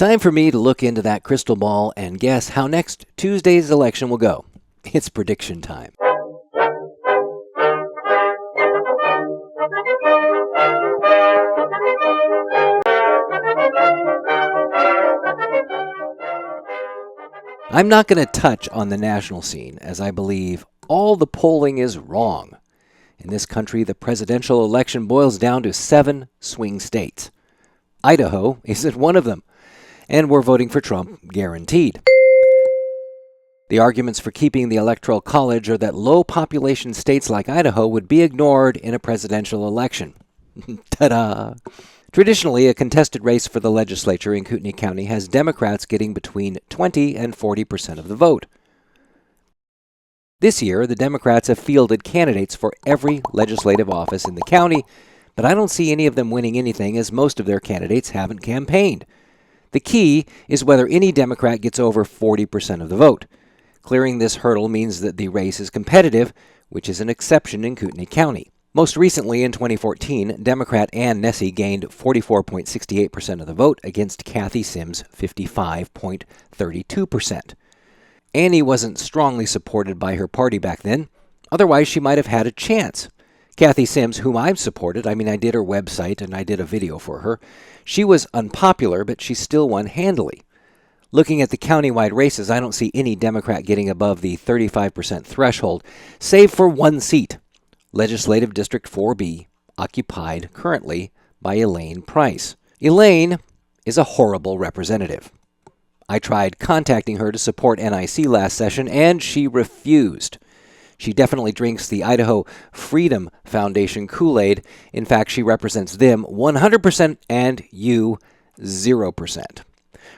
Time for me to look into that crystal ball and guess how next Tuesday's election will go. It's prediction time. I'm not going to touch on the national scene, as I believe all the polling is wrong. In this country, the presidential election boils down to 7 swing states. Idaho isn't one of them, and we're voting for Trump guaranteed. The arguments for keeping the Electoral College are that low population states like Idaho would be ignored in a presidential election. Ta-da! Traditionally, a contested race for the legislature in Kootenai County has Democrats getting between 20 and 40% of the vote. This year, the Democrats have fielded candidates for every legislative office in the county, but I don't see any of them winning anything, as most of their candidates haven't campaigned. The key is whether any Democrat gets over 40% of the vote. Clearing this hurdle means that the race is competitive, which is an exception in Kootenai County. Most recently, in 2014, Democrat Ann Nessie gained 44.68% of the vote against Kathy Sims' 55.32%. Annie wasn't strongly supported by her party back then. Otherwise, she might have had a chance. Kathy Sims, whom I've supported, I did her website and I did a video for her. She was unpopular, but she still won handily. Looking at the countywide races, I don't see any Democrat getting above the 35% threshold, save for one seat, Legislative District 4B, occupied currently by Elaine Price. Elaine is a horrible representative. I tried contacting her to support NIC last session, and she refused. She definitely drinks the Idaho Freedom Foundation Kool-Aid. In fact, she represents them 100% and you 0%.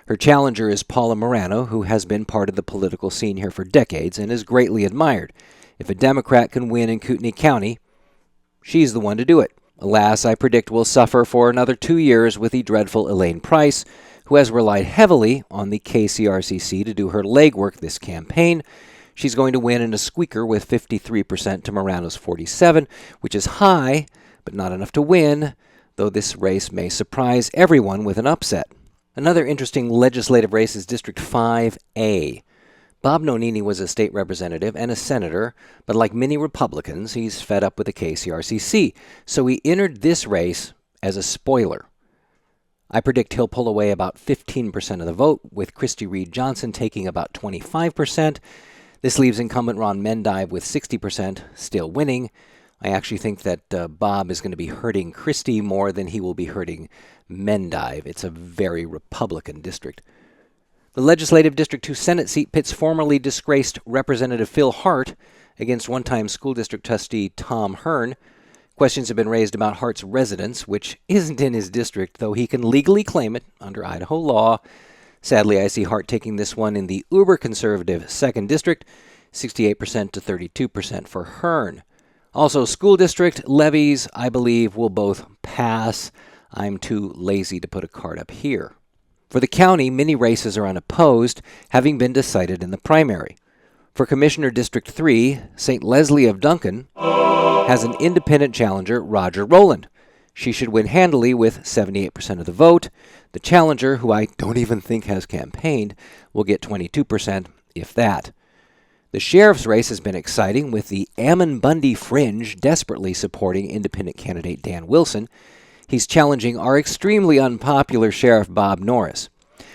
Her challenger is Paula Morano, who has been part of the political scene here for decades and is greatly admired. If a Democrat can win in Kootenai County, she's the one to do it. Alas, I predict we'll suffer for another 2 years with the dreadful Elaine Price, who has relied heavily on the KCRCC to do her legwork this campaign. She's going to win in a squeaker with 53% to Morano's 47%, which is high, but not enough to win, though this race may surprise everyone with an upset. Another interesting legislative race is District 5A. Bob Nonini was a state representative and a senator, but like many Republicans, he's fed up with the KCRCC, so he entered this race as a spoiler. I predict he'll pull away about 15% of the vote, with Christy Reed Johnson taking about 25%. This leaves incumbent Ron Mendive with 60%, still winning. I actually think that Bob is going to be hurting Christie more than he will be hurting Mendive. It's a very Republican district. The Legislative District 2 Senate seat pits formerly disgraced Representative Phil Hart against one-time school district trustee Tom Hearn. Questions have been raised about Hart's residence, which isn't in his district, though he can legally claim it under Idaho law. Sadly, I see Hart taking this one in the uber-conservative 2nd District, 68% to 32% for Hearn. Also, school district levies, I believe, will both pass. I'm too lazy to put a card up here. For the county, many races are unopposed, having been decided in the primary. For Commissioner District 3, St. Leslie of Duncan has an independent challenger, Roger Rowland. She should win handily with 78% of the vote. The challenger, who I don't even think has campaigned, will get 22%, if that. The sheriff's race has been exciting, with the Ammon-Bundy fringe desperately supporting independent candidate Dan Wilson. He's challenging our extremely unpopular Sheriff Bob Norris.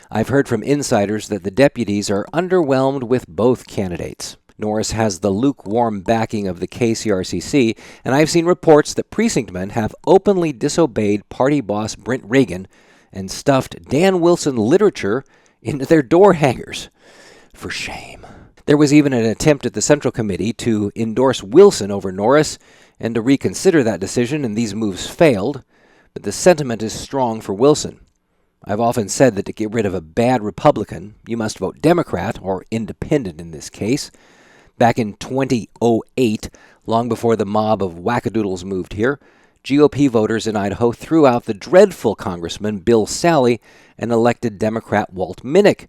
I've heard from insiders that the deputies are underwhelmed with both candidates. Norris has the lukewarm backing of the KCRCC, and I've seen reports that precinctmen have openly disobeyed party boss Brent Reagan and stuffed Dan Wilson literature into their door hangers. For shame. There was even an attempt at the Central Committee to endorse Wilson over Norris and to reconsider that decision, and these moves failed. But the sentiment is strong for Wilson. I've often said that to get rid of a bad Republican, you must vote Democrat, or independent in this case. Back in 2008, long before the mob of wackadoodles moved here, GOP voters in Idaho threw out the dreadful Congressman Bill Sally and elected Democrat Walt Minnick.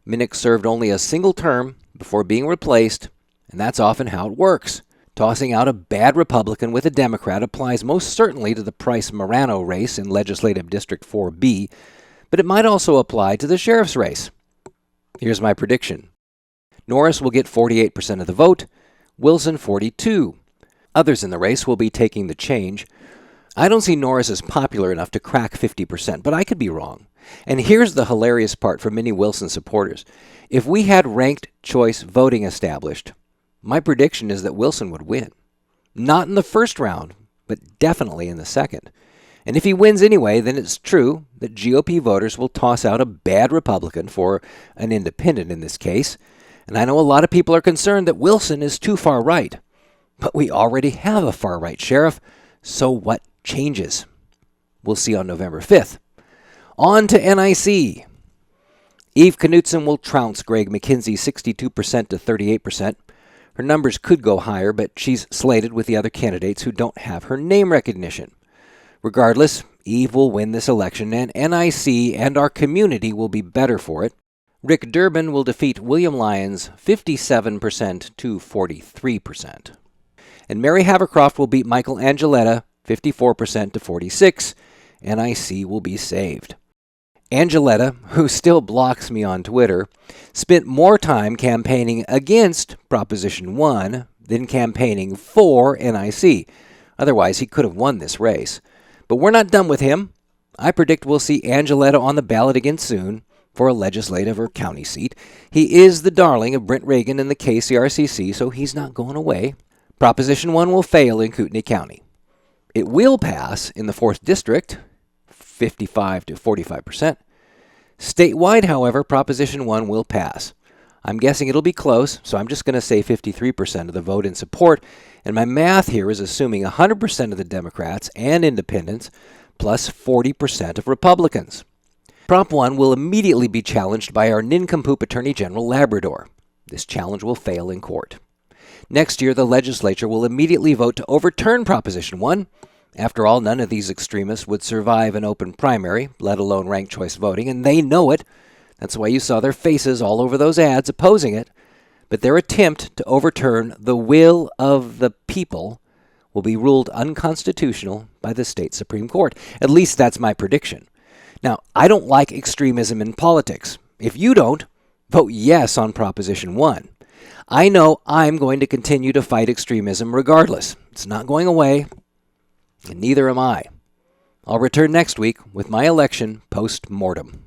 Minnick served only a single term before being replaced, and that's often how it works. Tossing out a bad Republican with a Democrat applies most certainly to the Price-Morano race in Legislative District 4B, but it might also apply to the sheriff's race. Here's my prediction. Norris will get 48% of the vote, Wilson 42%. Others in the race will be taking the change. I don't see Norris as popular enough to crack 50%, but I could be wrong. And here's the hilarious part for many Wilson supporters. If we had ranked choice voting established, my prediction is that Wilson would win. Not in the first round, but definitely in the second. And if he wins anyway, then it's true that GOP voters will toss out a bad Republican for an independent in this case. And I know a lot of people are concerned that Wilson is too far right. But we already have a far-right sheriff, so what changes? We'll see on November 5th. On to NIC. Eve Knutson will trounce Greg McKenzie 62% to 38%. Her numbers could go higher, but she's slated with the other candidates who don't have her name recognition. Regardless, Eve will win this election, and NIC and our community will be better for it. Rick Durbin will defeat William Lyons 57% to 43%. And Mary Havercroft will beat Michael Angeletta 54% to 46%. NIC will be saved. Angeletta, who still blocks me on Twitter, spent more time campaigning against Proposition 1 than campaigning for NIC. Otherwise, he could have won this race. But we're not done with him. I predict we'll see Angeletta on the ballot again soon for a legislative or county seat. He is the darling of Brent Reagan and the KCRCC, so he's not going away. Proposition 1 will fail in Kootenai County. It will pass in the 4th District, 55 to 45%. Statewide, however, Proposition 1 will pass. I'm guessing it'll be close, so I'm just going to say 53% of the vote in support, and my math here is assuming 100% of the Democrats and independents plus 40% of Republicans. Prop 1 will immediately be challenged by our nincompoop Attorney General Labrador. This challenge will fail in court. Next year, the legislature will immediately vote to overturn Proposition 1. After all, none of these extremists would survive an open primary, let alone ranked choice voting, and they know it. That's why you saw their faces all over those ads opposing it. But their attempt to overturn the will of the people will be ruled unconstitutional by the state Supreme Court. At least that's my prediction. Now, I don't like extremism in politics. If you don't, vote yes on Proposition 1. I know I'm going to continue to fight extremism regardless. It's not going away, and neither am I. I'll return next week with my election post-mortem.